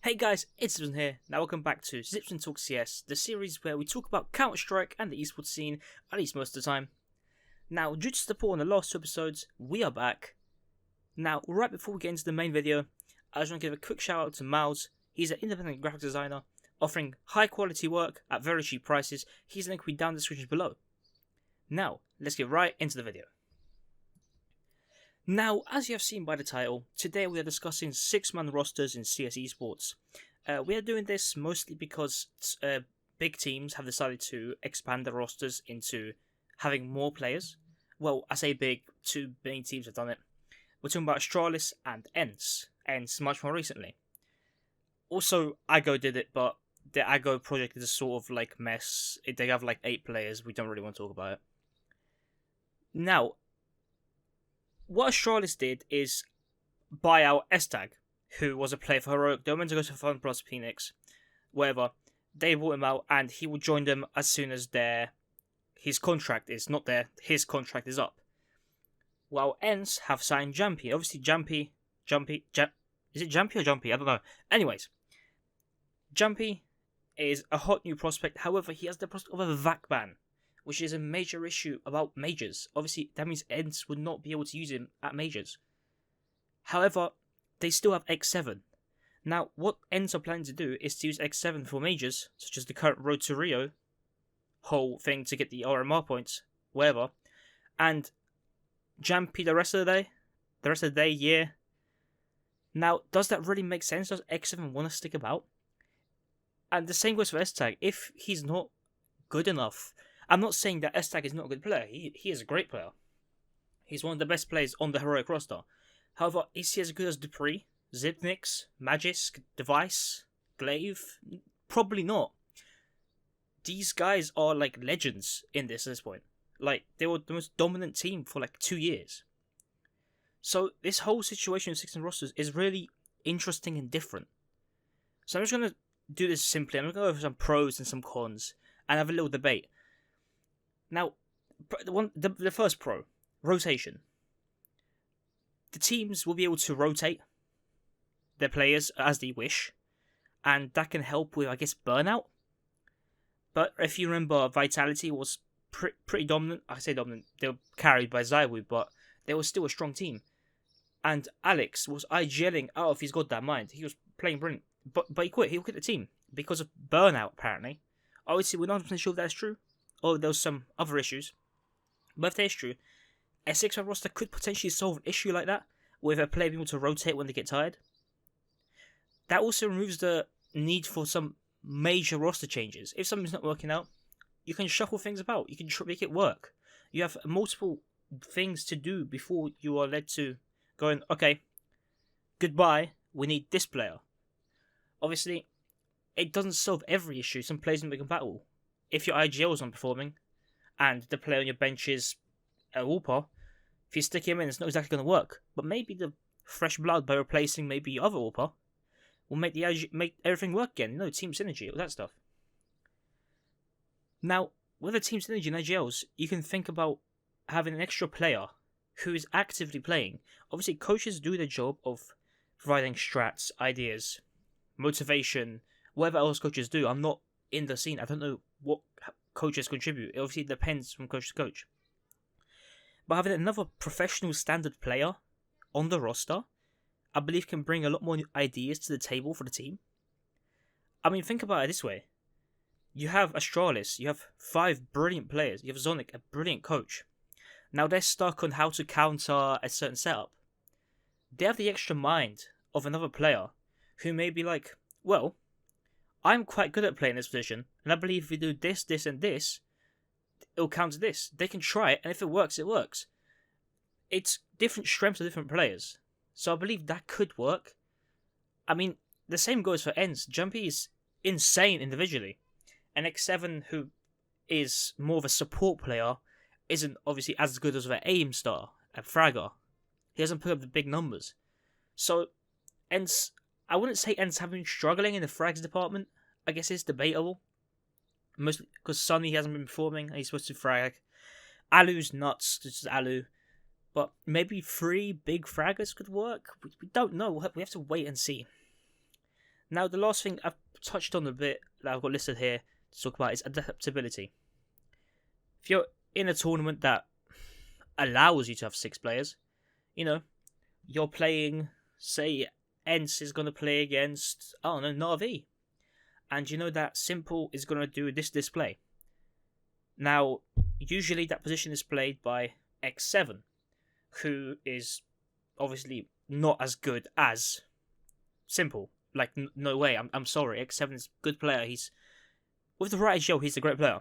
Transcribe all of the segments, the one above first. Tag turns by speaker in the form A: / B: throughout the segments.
A: Hey guys, it's Zipzin here. Now welcome back to Zipzin Talk CS, the series where we talk about Counter-Strike and the esports scene, at least most of the time. Now, due to support on the last two episodes, we are back. Now, right before we get into the main video, I just want to give a quick shout out to Miles. He's an independent graphic designer, offering high quality work at very cheap prices. His link will be down in the description below. Now, let's get right into the video. Now, as you have seen by the title, today we are discussing 6-man rosters in CS esports. We are doing this mostly because big teams have decided to expand their rosters into having more players. Well, I say big, two main teams have done it. We're talking about Astralis and Ence. Ence much more recently. Also, Ago did it, but the Ago project is a sort of like mess. They have like 8 players, we don't really want to talk about it. Now, what Astralis did is buy out Estag, who was a player for Heroic. They were meant to go to Fun Plus Phoenix, wherever. They bought him out, and he will join them as soon as his contract is not there. His contract is up. While Ence have signed Jumpy. Obviously, is it Jumpy or Jumpy? I don't know. Anyways, Jumpy is a hot new prospect. However, he has the prospect of a VAC ban, which is a major issue about majors. Obviously, that means Ence would not be able to use him at majors. However, they still have X7. Now, what Ence are planning to do is to use X7 for majors, such as the current Road to Rio whole thing to get the RMR points, wherever, and Jampy the rest of the day, yeah. Now, does that really make sense? Does X7 want to stick about? And the same goes for S-Tag. If he's not good enough, I'm not saying that S-Tag is not a good player. He is a great player. He's one of the best players on the Heroic roster. However, is he as good as Dupree, Zipnix, Magisk, Device, Glaive? Probably not. These guys are like legends in this point. Like, they were the most dominant team for like 2 years. So this whole situation with 6-man rosters is really interesting and different. So I'm just going to do this simply. I'm going to go over some pros and some cons and have a little debate. Now, the first pro, rotation. The teams will be able to rotate their players as they wish, and that can help with, I guess, burnout. But if you remember, Vitality was pretty dominant. I say dominant, they were carried by Zywu, but they were still a strong team. And Alex was IGLing out of his goddamn mind. He was playing brilliant, but he quit. He quit the team because of burnout, apparently. Obviously, we're not 100% sure if that's true, or there was some other issues. But if that is true, a 6-man roster could potentially solve an issue like that, with a player being able to rotate when they get tired. That also removes the need for some major roster changes. If something's not working out, you can shuffle things about. You can make it work. You have multiple things to do before you are led to going, okay, goodbye, we need this player. Obviously, it doesn't solve every issue. Some players won't be compatible. If your IGL is not performing, and the player on your bench is a Whooper, if you stick him in, it's not exactly going to work. But maybe the fresh blood by replacing maybe your other Whooper will make everything work again. You know, team synergy, all that stuff. Now, with a team synergy in IGLs, you can think about having an extra player who is actively playing. Obviously, coaches do their job of providing strats, ideas, motivation, whatever else coaches do. I'm not in the scene. I don't know what coaches contribute. It obviously depends from coach to coach. But having another professional standard player on the roster, I believe can bring a lot more ideas to the table for the team. I mean, think about it this way. You have Astralis, you have 5 brilliant players, you have Zonic, a brilliant coach. Now they're stuck on how to counter a certain setup. They have the extra mind of another player who may be like, well, I'm quite good at playing this position, and I believe if we do this, this, and this, it'll counter this. They can try it, and if it works, it works. It's different strengths of different players. So I believe that could work. I mean, the same goes for Ence. Jumpy is insane individually. And X7, who is more of a support player, isn't obviously as good as an aim star, a fragger. He doesn't put up the big numbers. So, Ence, I wouldn't say Ence have been struggling in the frags department. I guess it's debatable. Mostly because Sunny hasn't been performing and he's supposed to frag. Alu's nuts, this is Alu. But maybe 3 big fraggers could work? We don't know. We have to wait and see. Now, the last thing I've touched on a bit that I've got listed here to talk about is adaptability. If you're in a tournament that allows you to have 6 players, you know, you're playing, say, Ence is going to play against, I don't know, Na'Vi. And you know that Simple is going to do this display. Now, usually that position is played by X7, who is obviously not as good as Simple. Like, no way. I'm sorry. X7 is a good player. He's with the right gel. He's a great player,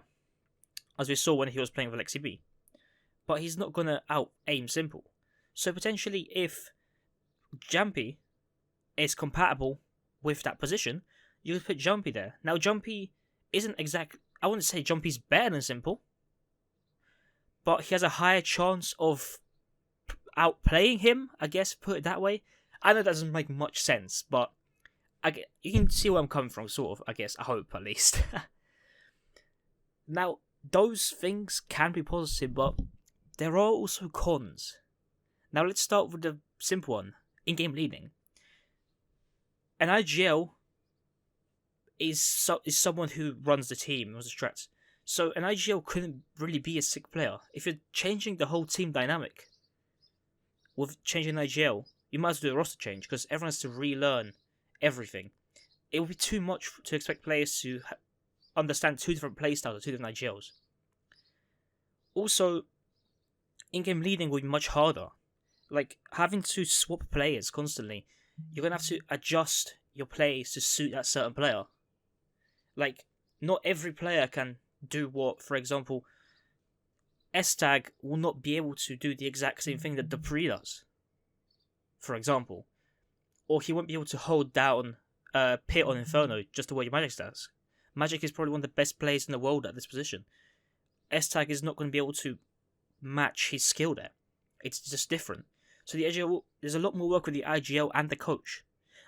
A: as we saw when he was playing with Lexi B. But he's not gonna out aim Simple. So potentially, if Jumpy is compatible with that position, you could put Jumpy there. Now, Jumpy isn't I wouldn't say Jumpy's better than Simple, but he has a higher chance of outplaying him. I guess put it that way. I know that doesn't make much sense, but you can see where I'm coming from, sort of, I guess. I hope, at least. Now, those things can be positive, but there are also cons. Now, let's start with the simple one. In-game leading. An IGL is someone who runs the team, runs the strats. So, an IGL couldn't really be a sick player. If you're changing the whole team dynamic with changing an IGL, you might as well do a roster change, because everyone has to relearn everything. It would be too much to expect players to understand 2 different playstyles or 2 different IGLs. Also, in-game leading would be much harder. Like, having to swap players constantly, you're going to have to adjust your plays to suit that certain player. Like, not every player can do what, for example, S-Tag will not be able to do the exact same thing that Dupree does, for example. Or he won't be able to hold down Pit on Inferno just the way Magic does. Magic is probably one of the best players in the world at this position. S-Tag is not going to be able to match his skill there. It's just different. So the IGL, there's a lot more work with the IGL and the coach.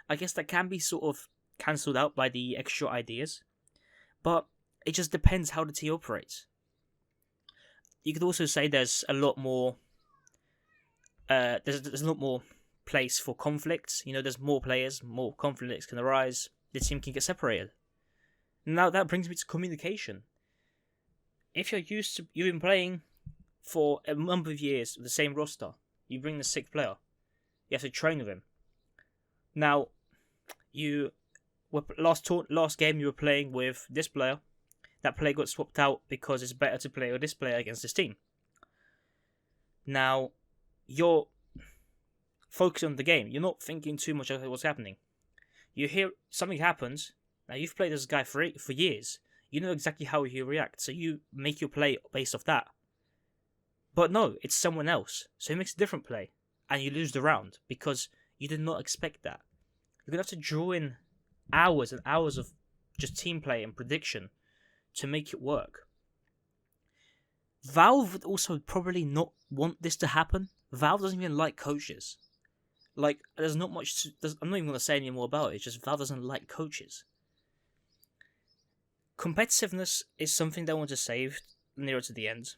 A: I guess that can be sort of cancelled out by the extra ideas, but it just depends how the team operates. You could also say there's a lot more. There's a lot more place for conflicts. You know, there's more players, more conflicts can arise. The team can get separated. Now that brings me to communication. If you've been playing for a number of years with the same roster, you bring the 6th player. You have to train with him. Now, last game you were playing with this player. That player got swapped out because it's better to play with this player against this team. Now, you're focused on the game. You're not thinking too much about what's happening. You hear something happens. Now, you've played this guy for years. You know exactly how he'll react, so you make your play based off that. But no, it's someone else. So he makes a different play. And you lose the round because you did not expect that. You're going to have to draw in hours and hours of just team play and prediction to make it work. Valve would also probably not want this to happen. Valve doesn't even like coaches. Like, there's not much... I'm not even going to say any more about it. It's just Valve doesn't like coaches. Competitiveness is something they want to save nearer to the end,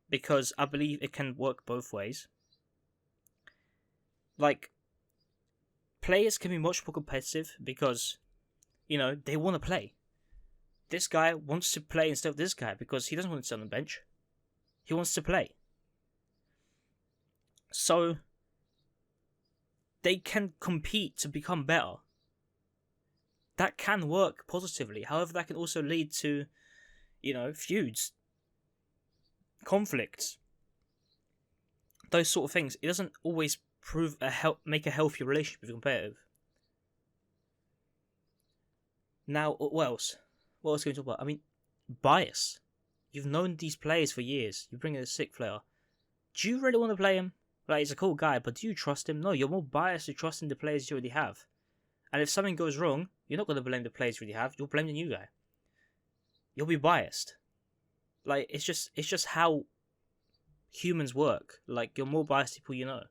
A: because I believe it can work both ways. Like, players can be much more competitive because, you know, they want to play. This guy wants to play instead of this guy because he doesn't want to sit on the bench. He wants to play. So, they can compete to become better. That can work positively. However, that can also lead to, you know, feuds, conflicts, those sort of things. It doesn't always make a healthy relationship with competitive. Now, what else? What else can we talk about? I mean, bias. You've known these players for years. You bring in a 6th player. Do you really want to play him? Like, he's a cool guy, but do you trust him? No, you're more biased to trusting the players you already have. And if something goes wrong, you're not going to blame the players you already have. You'll blame the new guy. You'll be biased. Like, it's just how humans work. Like, you're more biased to people you know.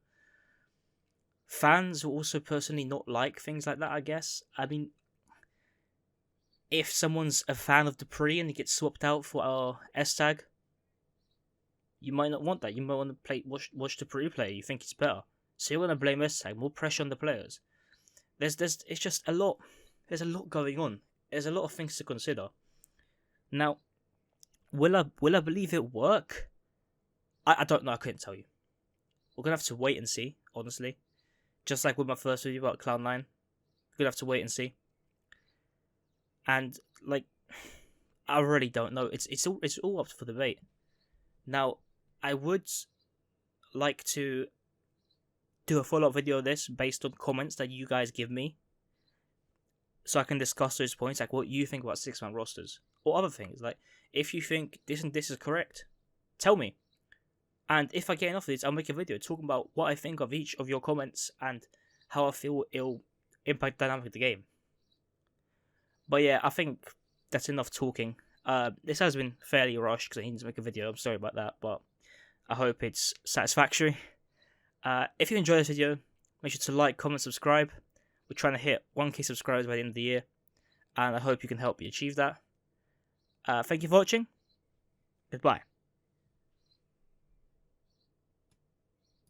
A: Fans will also personally not like things like that, I guess. I mean, if someone's a fan of Dupree and he gets swapped out for our S-Tag, you might not want that. You might want to watch Dupree play. You think it's better. So you're going to blame S-Tag. More pressure on the players. It's just a lot. There's a lot going on. There's a lot of things to consider. Now, will I believe it work? I don't know. I couldn't tell you. We're gonna have to wait and see. Honestly, just like with my first video about Cloud9, we're gonna have to wait and see. And like, I really don't know. It's all up for debate. Now, I would like to do a follow-up video of this based on comments that you guys give me, so I can discuss those points, like what you think about 6-man rosters or other things. Like, if you think this and this is correct, tell me. And if I get enough of these, I'll make a video talking about what I think of each of your comments and how I feel it'll impact the dynamic of the game. But yeah, I think that's enough talking. This has been fairly rushed because I needed to make a video. I'm sorry about that, but I hope it's satisfactory. If you enjoyed this video, make sure to like, comment, subscribe. We're trying to hit 1k subscribers by the end of the year, and I hope you can help me achieve that. Thank you for watching. Goodbye.